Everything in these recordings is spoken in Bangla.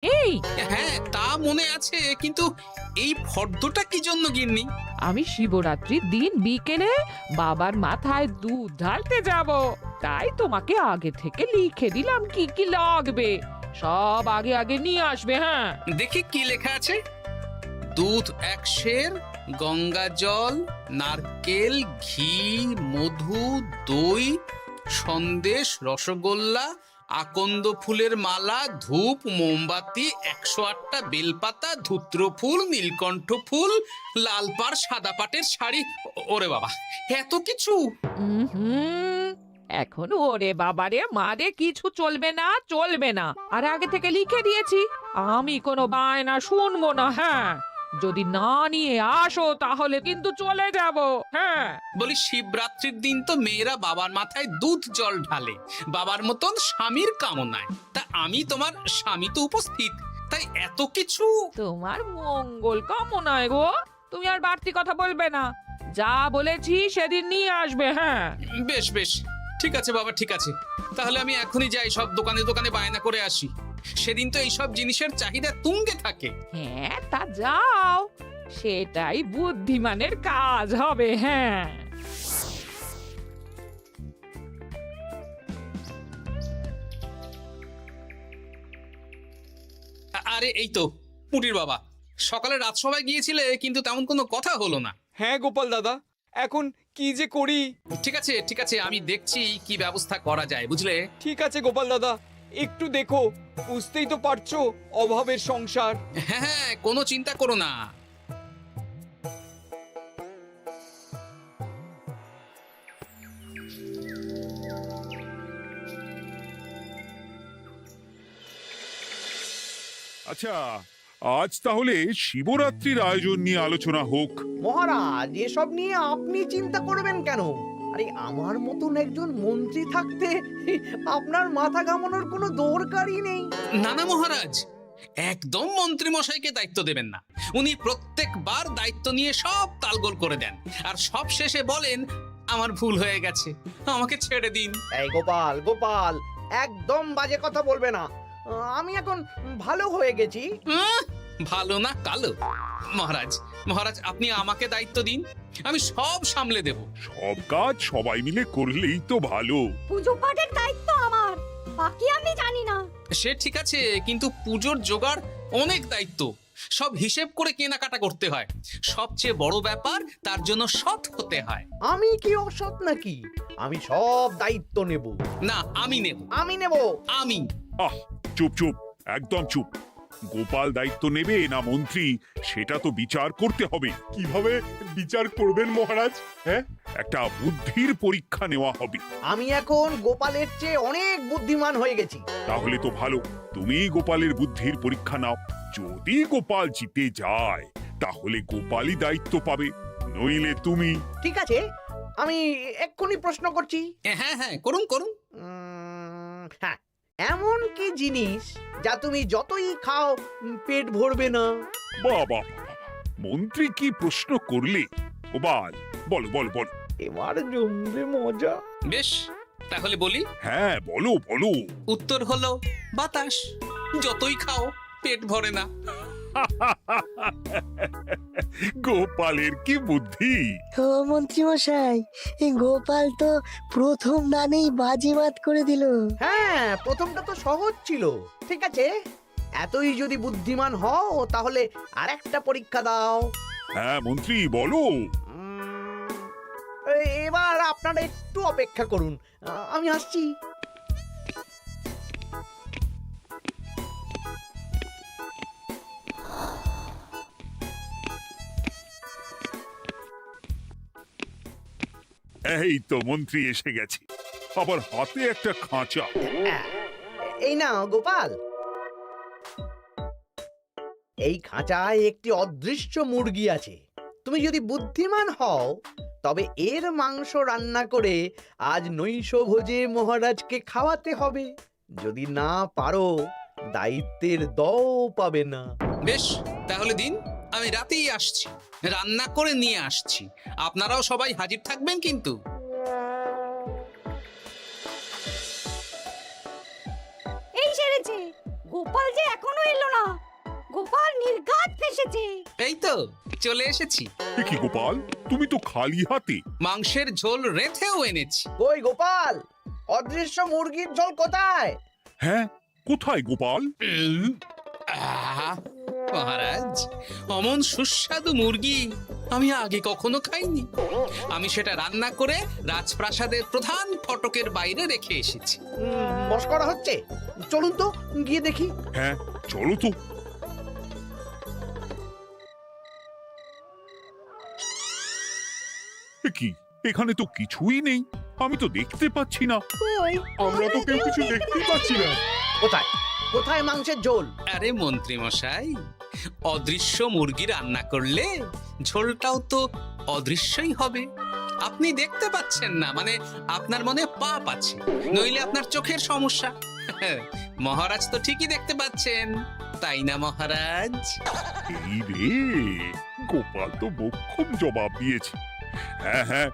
এই হ্যাঁ তা মনে আছে, কিন্তু এই ফর্দটা কি জন্য গিন্নি? আমি শিবরাত্রির দিন বিকেলে বাবার মাথায় দুধ ঢালতে যাব, তাই তোমাকে আগে থেকে লিখে দিলাম কি কি লাগবে। সব আগে আগে নিয়ে আসবে। হ্যাঁ, দেখি কি লেখা আছে। দুধ 1 সের, গঙ্গা জল, নারকেল, ঘি, মধু, দই, সন্দেশ, রসগোল্লা, আকন্দ ফুলের মালা, ধূপ, মোমবাতি, 108টা বেলপাতা, ধূত্র ফুল, নীলকণ্ঠ ফুল, লাল পাড় সাদা পাটের শাড়ি। ওরে বাবা, এত কিছু! হুম, এখন ওরে বাবারে মারে কিছু চলবে না, চলবে না। আর আগে থেকে লিখে দিয়েছি, আমি কোনো বায়না শুনবো না। হ্যাঁ, যদি না নিয়ে আসো তাহলে কিন্তু চলে যাব। হ্যাঁ, বলি, শিবরাত্রির দিন তো মেয়েরা বাবার মাথায় দুধ জল ঢালে বাবার মতন স্বামীর কামনায়। তা আমি তোমার স্বামী তো উপস্থিত, তাই এত কিছু। তোমার মঙ্গল কামনায় গো, তুমি আর বাড়তি কথা বলবে না। যা বলেছি সেদিন নিয়ে আসবে। হ্যাঁ, বেশ বেশ, ঠিক আছে বাবা, ঠিক আছে। তাহলে আমি এখনই যাই, সব দোকানে দোকানে বায়না করে আসি। সেদিন তো এইসব জিনিসের চাহিদা তুঙ্গে থাকে। হ্যাঁ, তা যাও, সেটাই বুদ্ধিমানের কাজ হবে। হ্যাঁ, আরে এই তো পুটির বাবা, সকালে রাজসভায় গিয়েছিলে কিন্তু তেমন কোনো কথা হলো না। হ্যাঁ গোপাল দাদা, এখন কি যে করি। ঠিক আছে ঠিক আছে, আমি দেখছি কি ব্যবস্থা করা যায়, বুঝলে। ঠিক আছে গোপাল দাদা, একটু দেখো, বুঝতেই তো পারছো অভাবের সংসার। হ্যাঁ হ্যাঁ, কোনো চিন্তা করো না। আচ্ছা, আজ তাহলে শিবরাত্রির আয়োজন নিয়ে আলোচনা হোক। মহারাজ, এসব নিয়ে আপনি চিন্তা করবেন কেন? আরে আমার মতন একজন মন্ত্রী থাকতে আপনার মাথা ঘামানোর কোনো দরকারই নেই। না না মহারাজ, একদম মন্ত্রী মশাইকে দায়িত্ব দেবেন না। উনি প্রত্যেকবার দায়িত্ব নিয়ে সব তালগোল করে দেন, আর সব শেষে বলেন আমার ভুল হয়ে গেছে, আমাকে ছেড়ে দিন। এই গোপাল গোপাল, একদম বাজে কথা বলবে না। আমি এখন ভালো হয়ে গেছি। ভালো না কালো? মহারাজ মহারাজ, আপনি আমাকে দায়িত্ব দিন, আমি সব সামলে দেব। সব কাজ সবাই মিলে করলেই তো ভালো। পুজো পাঠের দায়িত্ব আমার, বাকি আমি জানি না। সে ঠিক আছে, কিন্তু পুজোর জোগাড় অনেক দায়িত্ব, সব হিসেব করে কেনাকাটা করতে হয়। সবচেয়ে বড় ব্যাপার, তার জন্য সৎ হতে হয়। আমি কি অসৎ নাকি? আমি সব দায়িত্ব নেব। না, আমি নেব। আমি নেব। আমি। আহ, চুপ চুপ, একদম চুপ। গোপাল দায়িত্ব নেবে না মন্ত্রী, সেটা তো বিচার করতে হবে। কিভাবে বিচার করবেন মহারাজ? হ্যাঁ, একটা বুদ্ধির পরীক্ষা নেওয়া হবে। আমি এখন গোপালের চেয়ে অনেক বুদ্ধিমান হয়ে গেছি। তাহলে তো ভালো, তুমি গোপালের বুদ্ধির পরীক্ষা নাও। যদি গোপাল জিতে যায় তাহলে গোপালই দায়িত্ব পাবে, নইলে তুমি। ঠিক আছে, আমি এক্ষুনি প্রশ্ন করছি। হ্যাঁ হ্যাঁ, করুন করুন। হ্যাঁ, এমন কি জিনিস যা তুমি যতই খাও পেট ভরবে না? বাবা, মন্ত্রী কি প্রশ্ন করলে! গোপাল, বলো বলো বলো। এবার জমবে মজা। বেশ, তাহলে বলি। হ্যাঁ, বলো বলো। উত্তর হলো বাতাস। যতই খাও পেট ভরে না। গোপালের কি বুদ্ধি! ও মন্ত্রী মশাই, এই গোপাল তো প্রথম দানেই বাজিমাত করে দিল। হ্যাঁ, প্রথমটা তো সহজ ছিল। ঠিক আছে, এতই যদি বুদ্ধিমান হও তাহলে আরেকটা পরীক্ষা দাও। হ্যাঁ মন্ত্রী, বলো। এবার আপনারা একটু অপেক্ষা করুন, আমি আসছি। এই তো মন্ত্রী এসে গেছে, আবার হাতে একটা খাঁচা। এই নাও গোপাল, এই খাঁচায় একটি অদৃশ্য মুরগি আছে। তুমি যদি বুদ্ধিমান হও তবে এর মাংস রান্না করে আজ নৈশভোজে মহারাজকে খাওয়াতে হবে। যদি না পারো, দায়িত্বের দও পাবে না। বেশ, তাহলে দিন, আমি রাতেই আসছি, রান্না করে নিয়ে আসছি। আপনারাও সবাই হাজির থাকবেন কিন্তু। এই সেরেছে, গোপাল যে এখনো এলো না। এসেছে। এই তো চলে এসেছি। এ কি গোপাল, তুমি তো খালি হাতে। মাংসের ঝোল রেঁধেও এনেছি। কই গোপাল, অদৃশ্য মুরগির ঝোল কোথায়? হ্যাঁ, কোথায় গোপাল? আহ, মহারাজ, অমন সুস্বাদু মুরগি আমি আগে কখনো খাইনি। আমি সেটা রান্না করে রাজপ্রাসাদের প্রধান ফটকের বাইরে রেখে এসেছি। মস্করা হচ্ছে? চলুন তো গিয়ে দেখি। হ্যাঁ, চলো তো। এ কি, এখানে তো কিছুই নেই, আমি তো দেখতে পাচ্ছি না। আমরা তো কেউ কিছু দেখতেই পাচ্ছি না। কোথায় কোথায় মাংসের ঝোল? আরে মন্ত্রী মশাই, অদৃশ্য মুরগি রান্না করলে ঝোলটাও তো অদৃশ্যই হবে। আপনি দেখতে পাচ্ছেন না, মানে আপনার মনে পাপ আছে, নইলে আপনার চোখের সমস্যা। মহারাজ তো ঠিকই দেখতে পাচ্ছেন, তাই না মহারাজ? এই রে, গোপাল তো মোক্ষম জবাব দিয়েছে। হ্যাঁ হ্যাঁ,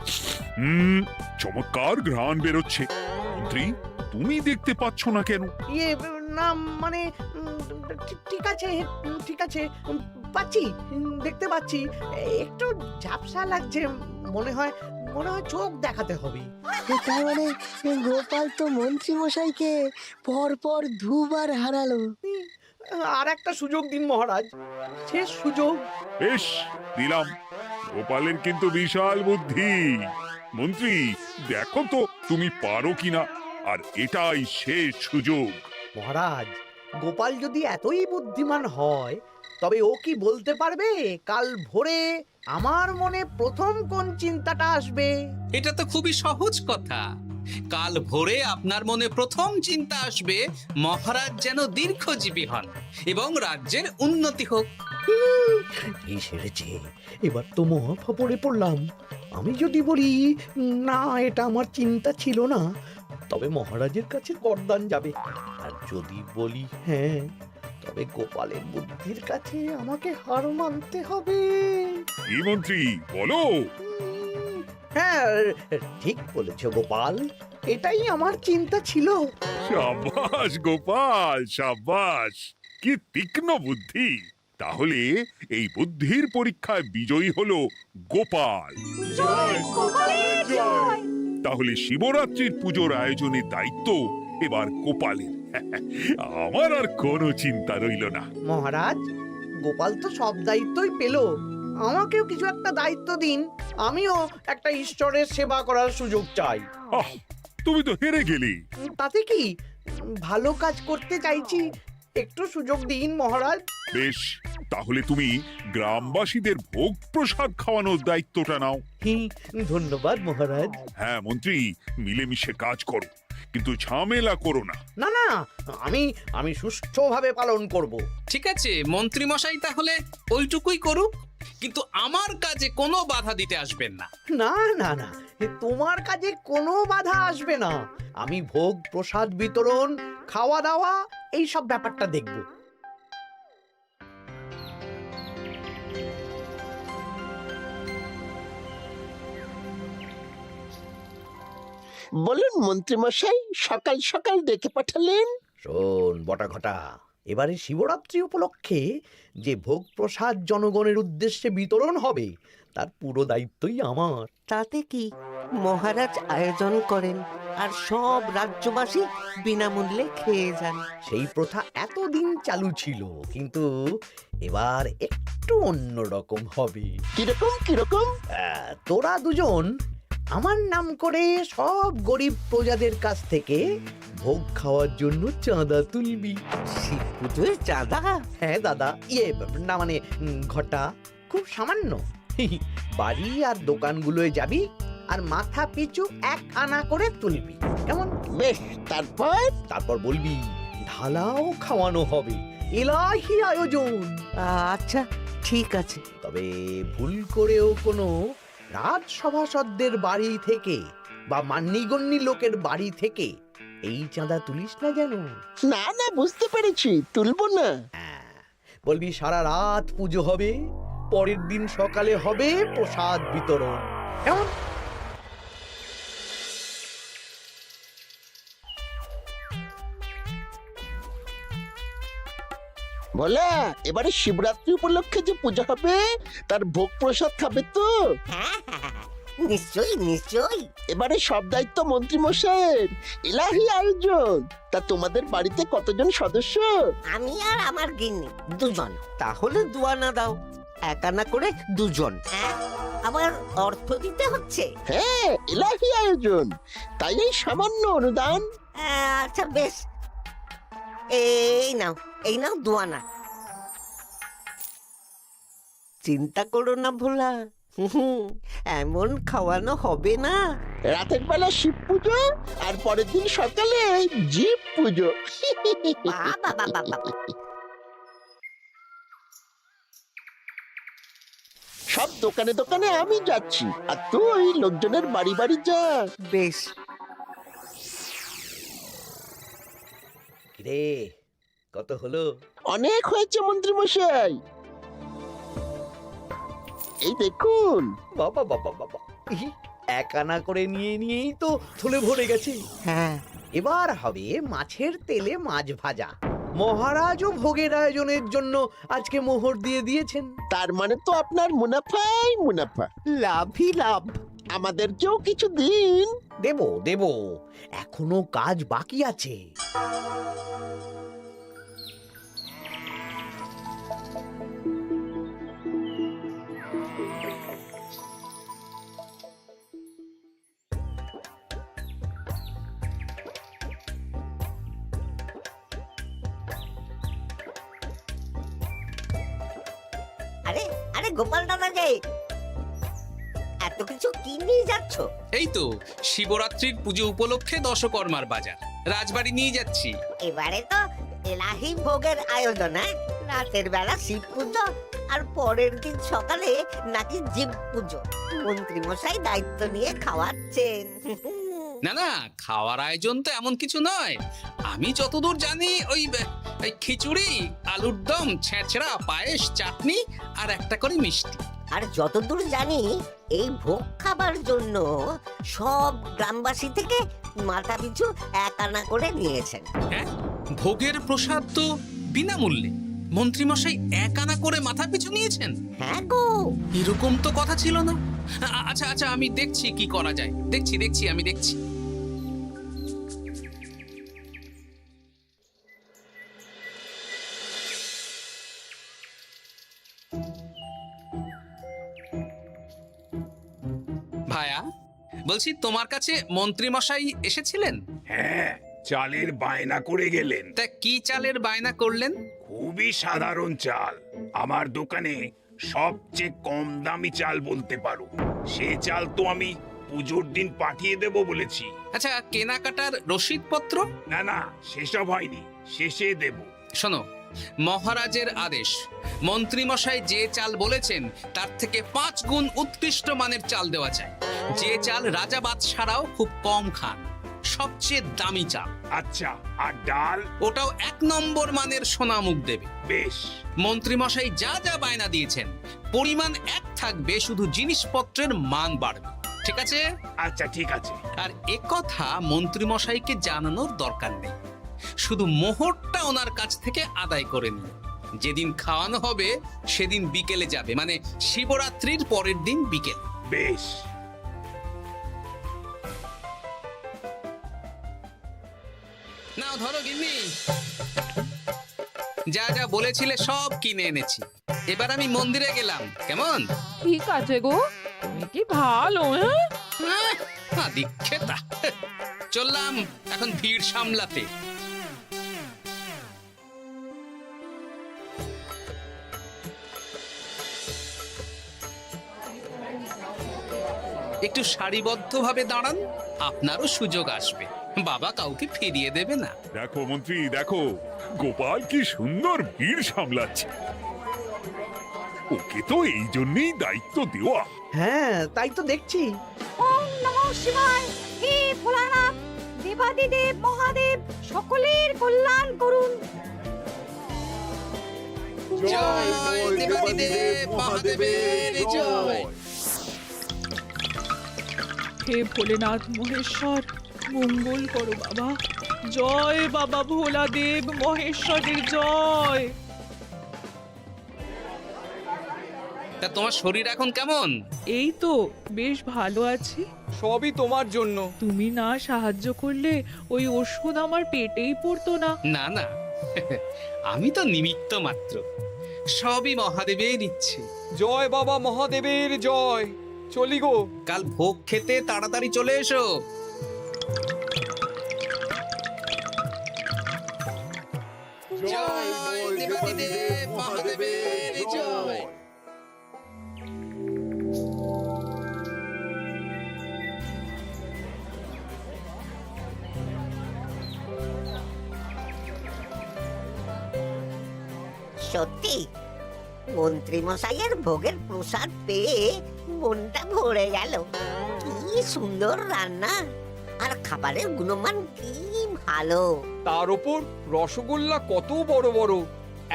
চমৎকার ঘ্রাণ বেরোচ্ছে। মন্ত্রী, তুমি দেখতে পাচ্ছ না কেন? ইয়ে না মানে ঠিক আছে ঠিক আছে, পাচ্ছি, দেখতে পাচ্ছি। একটু ঝাপসা লাগছে, মনে হয় চোখ দেখাতে হবে। তার মানে গোপাল তো মন্ত্রী মশাইকে পরপর দুবার হারালো। আর একটা সুযোগ দিন মহারাজ, শেষ সুযোগ। বেশ, দিলাম। গোপালের কিন্তু বিশাল বুদ্ধি। মন্ত্রী, দেখো তো তুমি পারো কিনা, আর এটাই শেষ সুযোগ। মহারাজ, গোপাল যদি এতই বুদ্ধিমান হয়, তবে ও কি বলতে পারবে কাল ভোরে আমার মনে প্রথম কোন চিন্তাটা আসবে? এটা তো খুবই সহজ কথা। কাল ভোরে আপনার মনে প্রথম চিন্তা আসবে মহারাজ যেন দীর্ঘজীবী হন এবং রাজ্যের উন্নতি হোক। এই সেরেছে, এবার তো মহা ফাপড়ে পড়লাম। আমি যদি বলি না, এটা আমার চিন্তা ছিল না, তবে মহারাজের কাছে গর্দান যাবে। আর যদি বলি হ্যাঁ, তবে গোপালের বুদ্ধির কাছে আমাকে হার মানতে হবে। কি মন্ত্রী, বলো। হ্যাঁ, ঠিক বলেছ গোপাল, এটাই আমার চিন্তা ছিল। সাবাস গোপাল, সাবাস, কি তীক্ষ্ণ বুদ্ধি। তাহলে এই বুদ্ধির পরীক্ষায় বিজয়ী হলো গোপাল। জয় গোপালের জয়। তাহলে শিবরাত্রির পুজোর আয়োজনের দায়িত্ব এবার গোপালের। আমার আর কোনো চিন্তা রইল না। মহারাজ, গোপাল তো সব দায়িত্বই পেল, আমাকেও কিছু একটা দায়িত্ব দিন। আমিও একটা ঈশ্বরের সেবা করার সুযোগ চাই। আহ, তুমি তো হেরে গেলে। তাতে কি, ভালো কাজ করতে চাইছি, একটু সুযোগ দিন মহারাজ। বেশ, তাহলে তুমি গ্রামবাসীদের ভোগ প্রসাদ খাওয়ানোর দায়িত্বটা নাও। ধন্যবাদ মহারাজ। হ্যাঁ মন্ত্রী, মিলেমিশে কাজ করো, কিন্তু ঝামেলা করো না। না না, আমি সুষ্ঠুভাবে পালন করব। ঠিক আছে মন্ত্রী মশাই, তাহলে ওইটুকুই করুক, কিন্তু আমার কাজে কোনো বাধা দিতে আসবেন না। না না না, তোমার কাজে কোনো বাধা আসবে না। আমি ভোগ প্রসাদ বিতরণ, খাওয়া দাওয়া, এই সব ব্যাপারটা দেখব। বলুন মন্ত্রীমশাই, সকাল সকাল ডেকে পাঠালেন। শোন বটা ঘটা, এবারে শিবরাত্রি উপলক্ষে যে ভোগ প্রসাদ জনগণের উদ্দেশ্যে বিতরণ হবে, তার পুরো দায়িত্বই আমার। তাতে কি, মহারাজ আয়োজন করেন আর সব রাজ্যবাসী বিনামূল্যে খেয়ে যান। সেই প্রথা এতদিন চালু ছিল, কিন্তু এবার একটু অন্যরকম হবে। কিরকম কিরকম? তোরা দুজন আমার নাম করে সব গরিব প্রজাদের কাছ থেকে ভোগ খাওয়ার জন্য চাঁদা তুলবি। শিব পুজোয় চাঁদা? হ্যাঁ দাদা, না মানে ঘটা, খুব সামান্য। বাড়ি আর দোকানগুলোয় যাবি আর মাথা পিছু 1 আনা করে তুলবি, কেমন? বেশ, তারপর বলবি ঢালাও খাওয়ানো হবে, এলাহি আয়োজন। আচ্ছা ঠিক আছে। তবে ভুল করেও কোনো রাজসভাসদদের বাড়ি থেকে বা মান্যিগণ্যি লোকের বাড়ি থেকে এই চাঁদা তুলিস না যেন। না না, বুঝতে পেরেছি, তুলবো না। বলবি সারা রাত পুজো হবে, পরের দিন সকালে হবে প্রসাদ বিতরণ, কেমন? ভোলা, এবারে শিবরাত্রি উপলক্ষে যে পূজা হবে তার ভোগ প্রসাদ খাবে তো? হ্যাঁ, নিশ্চয়ই নিশ্চয়ই। এবারে সব দায়িত্ব মন্ত্রী মশাইয়ের, এলাহি আয়োজন। তা তোমাদের বাড়িতে কতজন সদস্য? আমি আর আমার গিন্নি দুজন। তাহলে দুয়ানা দাও, এক আনা করে দুজন। আবার অর্থ দিতে হচ্ছে? হ্যাঁ, এলাহি আয়োজন, তাই এই সামান্য অনুদান। আচ্ছা বেশ, এই নাও দুয়ানা। চিন্তা করো না ভোলা, এমন খাওয়ানো হবে না। রাতের বেলা শিব পুজো আর পরের দিন সকালে জীব পুজো। বাবা বাবা বাবা, সব দোকানে দোকানে আমি যাচ্ছি, আর তুই লোকজনের বাড়ি বাড়ি যা। বেশ। রে, কত হলো? অনেক হয়েছে মন্ত্রী মশাই, এই দেখুন। বাবা বাবা বাবা, এক আনা করে নিয়েই তো থলে ভরে গেছে। হ্যাঁ, এবার হবে মাছের তেলে মাছ ভাজা। মহারাজও ভোগের আয়োজনের জন্য আজকে মোহর দিয়ে দিয়েছেন। তার মানে তো আপনার মুনাফাই মুনাফা, লাভই লাভ। আমাদেরকেও কিছু দিন। দেব দেব, এখনো কাজ বাকি আছে। আরে আরে গোপাল দাদা যে, এত কিছু কি নিয়ে যাচ্ছ? এই তো শিবরাত্রির পুজো উপলক্ষে দশকর্মার বাজার রাজবাড়ি নিয়ে যাচ্ছি। এবারে তো এলাহি ভোগের আয়োজন। রাতের বেলা শিব পুজো আর পরের দিন সকালে নাকি জীব পুজো। মন্ত্রী মশাই দায়িত্ব নিয়ে খাওয়াচ্ছেন। না না, খাওয়ার আয়োজন তো এমন কিছু নয়। আমি যতদূর জানি ওই খিচুড়ি, আলুর দম, ছেঁচড়া, পায়েস, চাটনি আর একটা করে মিষ্টি। আর যতদূর জানি এই ভোগ খাবার জন্য সব গ্রামবাসী থেকে মাথা পিছু এক আনা করে নিয়েছেন। হ্যাঁ, ভোগের প্রসাদ তো বিনামূল্যে। মন্ত্রীমশাই এক আনা করে মাথা পিছু নিয়েছেন? হ্যাঁ গো, এরকম তো কথা ছিল না। আচ্ছা আচ্ছা, আমি দেখছি কি করা যায়। দেখছি আমি দেখছি। ভায়া, বলছি তোমার কাছে মন্ত্রীমশাই এসেছিলেন? হ্যাঁ, চালের বায়না করে গেলেন। তা কি চালের বায়না করলেন? খুবই সাধারণ চাল, আমার দোকানে সবচেয়ে কম দামি চাল বলতে পারো। সে চাল তো আমি পুজোর দিন পাঠিয়ে দেব বলেছি। আচ্ছা, কেনাকাটার রসিদপত্র? না না, সেসব হয়নি, শেষে দেব। শোনো, মহারাজের আদেশ, মন্ত্রীমশাই যে চাল বলেছেন তার থেকে 5 গুণ উৎকৃষ্ট মানের চাল দেওয়া চাই। যে চাল রাজা বাদশারাও খুব কম খান, সবচেয়ে দামি চাল। আচ্ছা, আর ডাল? ওটাও 1 নম্বর মানের সোনামুখ দেবে। বেশ। মন্ত্রীমশাই যা যা বায়না দিয়েছেন পরিমাণ এক থাকবে, শুধু জিনিসপত্রের মান বাড়বে। ঠিক আছে? আচ্ছা, ঠিক আছে। আর একথা মন্ত্রীমশাইকে জানানোর দরকার নেই, শুধু মোহরটা ওনার কাছ থেকে আদায় করে নিন। যেদিন খাওয়ানো হবে সেদিন বিকেলে যাবে, মানে শিবরাত্রির পরের দিন বিকেল। বেশ। নাও ধরো গিন্নি, যা যা বলেছিলে সব কিনে এনেছি। এবার আমি মন্দিরে গেলাম, কেমন? ঠিক আছে গো, তুমি কি ভালো। দীক্ষেতা, চললাম এখন ভিড় সামলাতে। একটু সারিবদ্ধভাবে দাঁড়ান, আপনারও সুযোগ আসবে। বাবা কাউকে ফিরিয়ে দেবে না। দেখো মন্ত্রী, দেখো গোপাল কি সুন্দর ভিড় সামলাচ্ছে। ওকে তো এই জন্যই দায়িত্ব দেওয়া। হ্যাঁ, তাই তো দেখছি। ওম নমঃ শিবায়। হে ভোলানাথ, দেবাদিদেব মহাদেব সকলের কল্যাণ করুন। জয় দেবাদিদেব মহাদেবের জয়। হে ভোলেনাথ মহেশ্বর, মঙ্গল করো বাবা। জয় বাবা ভোলাদেব মহেশ্বরের জয়। তা তোমার শরীর এখন কেমন? এই তো বেশ ভালো আছি। সবই তোমার জন্য। তুমি না সাহায্য করলে ওই ওষুধ আমার পেটেই পড়তো না। না না, আমি তো নিমিত্ত মাত্র, সবই মহাদেবের ইচ্ছে। জয় বাবা মহাদেবের জয়। চলি গো। কাল ভোগ খেতে তাড়াতাড়ি চলে এসো। জয় দেবাদিদেব মহাদেবের জয়। সত্যি মন্ত্রী মশাইয়ের ভোগের প্রসাদ পেয়ে মনটা ভরে গেল। কি সুন্দর রান্না, আর খাবারের গুণমান কি ভালো। তার ওপর রসগোল্লা কত বড় বড়।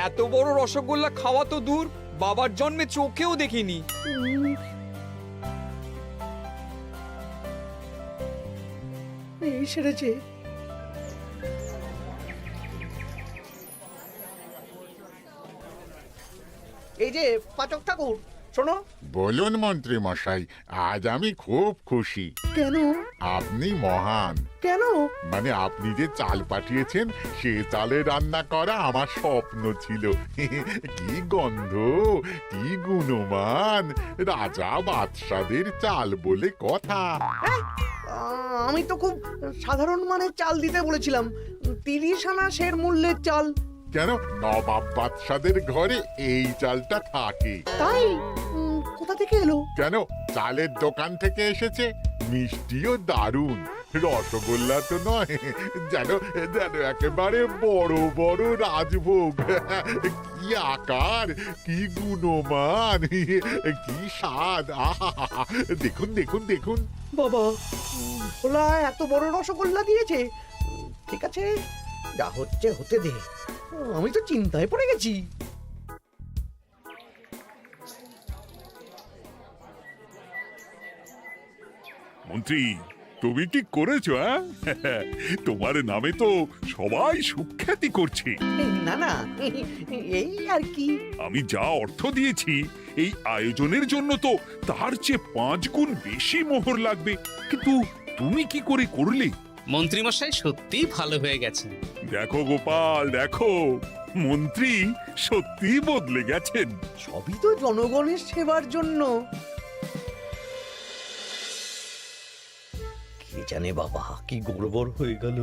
এত বড় রসগোল্লা খাওয়া তো দূর, বাবার জন্মে চোখেও দেখিনি। এই সেরেছে। এই যে পাচক ঠাকুর, শোনো। বলুন মন্ত্রী মশাই, আজ আমি খুব খুশি। কেন? আপনি মহান। কেন? মানে আপনি যে চাল পাঠিয়েছেন সে চালে রান্না করা আমার স্বপ্ন ছিল। কি গন্ধ, কি গুণমান, রাজা বাদশাদের চাল বলে কথা। আমি তো খুব সাধারণ মানের চাল দিতে বলেছিলাম, 30 আনা সের মূল্যের চাল। কেন, নবাব বাদশাদের ঘরে এই চালটা থাকে। তাই? কোথা থেকে এলো? কেন, চালের দোকান থেকে এসেছে। মিষ্টিও দারুণ, রসগোল্লা তো নয়, যেন যেন একেবারে বড় বড় রাজভোগ। কি আকার, কি গুণমান, কি স্বাদ। আহা, দেখুন দেখুন দেখুন। বাবা, ভোলা এত বড় রসগোল্লা দিয়েছে। ঠিক আছে, যা হচ্ছে হতে দে। আমি তো চিন্তায় পড়ে গেছি। মন্ত্রী, তুমি কি করেছো? তোমার নামে তো সবাই সুখ্যাতি করছে। না না, এই আর কি। আমি যা অর্থ দিয়েছি এই আয়োজনের জন্য তো তার চেয়ে 5 গুণ বেশি মোহর লাগবে, কিন্তু তুমি কি করে করলে? মন্ত্রীমশাই সত্যিই ভালো হয়ে গেছেন। দেখো গোপাল, দেখো মন্ত্রী সত্যি বদলে গেছেন। সবই তো জনগণের সেবার জন্য। কে জানে বাবা, কি গড়বড় হয়ে গেল।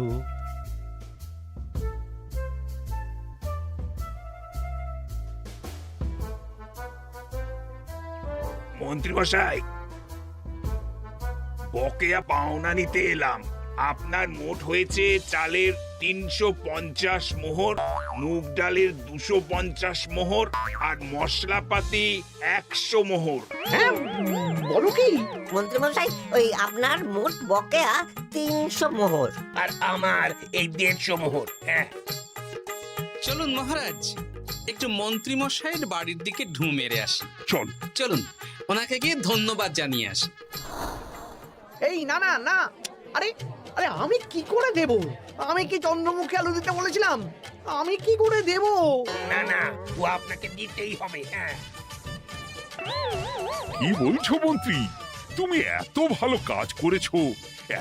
মন্ত্রী মশাই, বকেয়া পাওনা নিতে এলাম। আপনার মোট হয়েছে চালের 350 মোহর, মুগ ডালের 250 মোহর, আর মশলাপাতি 100 মোহর। হ্যাঁ, বলো কি? মন্ত্রী মশাই, ওই আপনার মোট বকেয়া 300 মোহর। আর আমার এই 150 মোহর। হ্যাঁ, চলুন মহারাজ, একটু মন্ত্রীমশাইয়ের বাড়ির দিকে ঢু মেরে আসি। চল। চলুন, ওনাকে গিয়ে ধন্যবাদ জানিয়ে আসি। এই না না না, আরে আরে আমি কি করে দেব? আমি কি চন্দ্রমুখী আলু দিতে বলেছিলাম? আমি কি করে দেব? না না, ও আপনাকে দিতেই হবে। হ্যাঁ, কি বলছো মন্ত্রী? তুমি এত ভালো কাজ করেছো,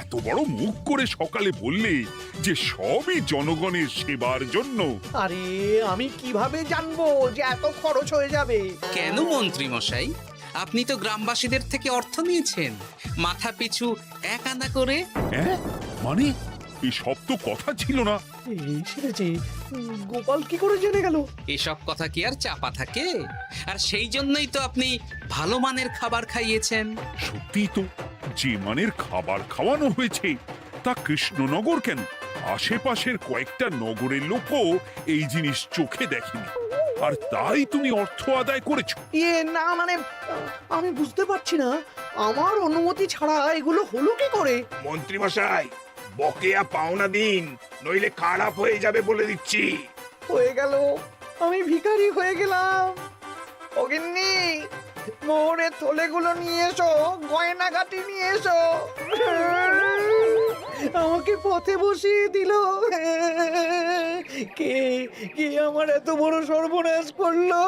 এত বড় মুখ করে সকালে বললে যে সবই জনগণের সেবার জন্য। আরে আমি কিভাবে জানবো যে এত খরচ হয়ে যাবে? কেন মন্ত্রীমশাই, আপনি তো গ্রামবাসীদের থেকে অর্থ নিয়েছেন, মাথা পিছু 1 আনা করে। মানে এসব তো কথা ছিল না। এই সেরেছে, গোপাল কি করে জেনে গেল? এসব কথা কি আর চাপা থাকে? আর সেই জন্যই তো আপনি ভালো মানের খাবার খাইয়েছেন। সত্যি তো, যে মানের খাবার খাওয়ানো হয়েছে তা কৃষ্ণনগর কেন, আশেপাশের কয়েকটা নগরের লোকও এই জিনিস চোখে দেখেনি, আর তাই তুমি অর্থ আদায় করেছো। না মানে, আমি বুঝতে পারছি না, আমার অনুমতি ছাড়া এগুলো হলো কি করে? মন্ত্রী মশাই, বকেয়া পাওনা দিন, নইলে খারাপ হয়ে যাবে বলে দিচ্ছি। হয়ে গেল, আমি ভিখারি হয়ে গেলাম। অগিন্নি, মোহরের থলেগুলো নিয়ে এসো, গয়নাগাটি নিয়ে এসো। আমাকে পথে বসিয়ে দিল। কে কে আমার এত বড় সর্বনাশ করলো?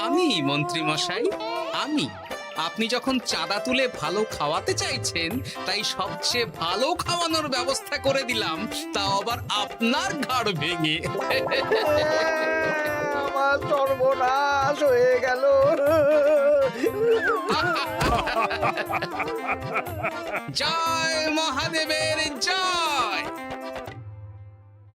আমি মন্ত্রী মশাই, আমি। আপনি যখন চাঁদা তুলে ভালো খাওয়াতে চাইছেন, তাই সবচেয়ে ভালো খাওয়ানোর ব্যবস্থা করে দিলাম, তাও আবার আপনার ঘাড় ভেঙে। আমার সর্বনাশ হয়ে গেল। জয় মহাদেবের জয়।